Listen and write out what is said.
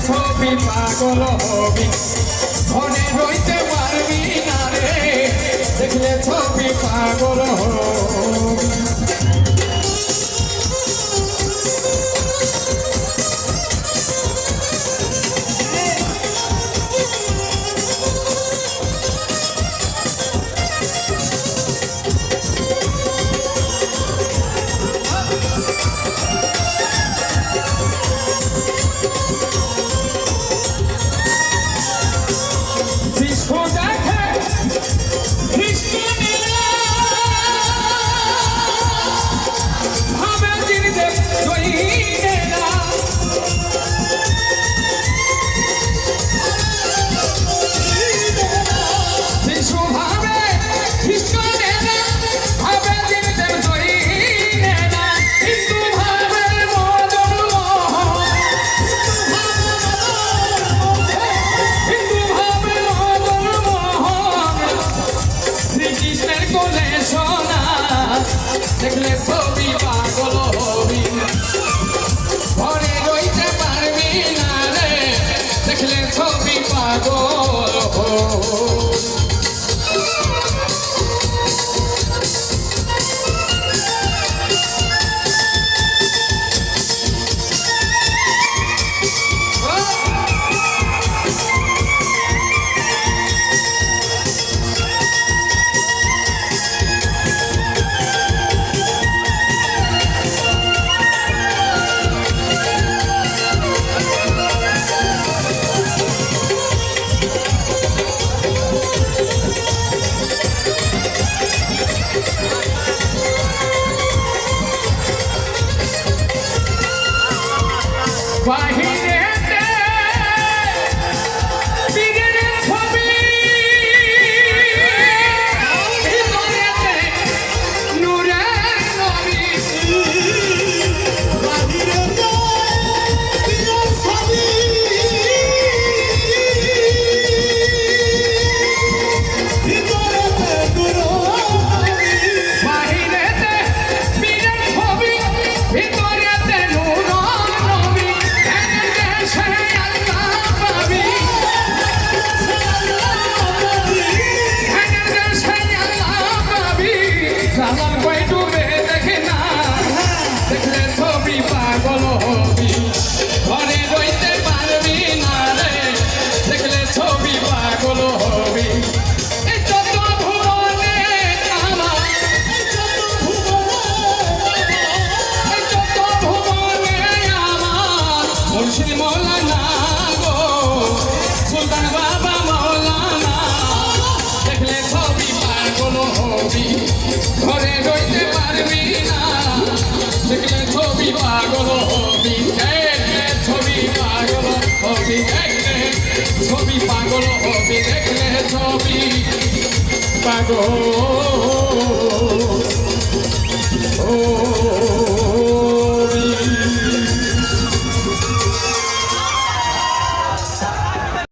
ছবি পাগল হবি মনে রইতে পারবি না রে দেখলে ছবি পাগল হবি দেখলে ছবি পাগল হবি ঘরে রইতে পারবি না রে দেখলে ছবি পাগল হবি বাহিরেতে বীরের ছবি ভিতরেতে নূরের নবী বাহিরেতে বীরের ছবি ভিতরেতে নূরের বাহিরেতে বীরের ছবি ভিতরেতে নূর দেখলে ছবি পাগল হবি ঘরে রইতে পারবি না রে দেখলে ছবি পাগল হবি যত ভুবনে আমার মুর্শিদ মৌলানা গো সুলতান বাবা মৌলানা দেখলে ছবি পাগল হবি ঘরে রইতে পারবি না দেখলে ছবি পাগল হবি। ছবি দেখলে ছবি পাগল হবি দেখলে ছবি পাগল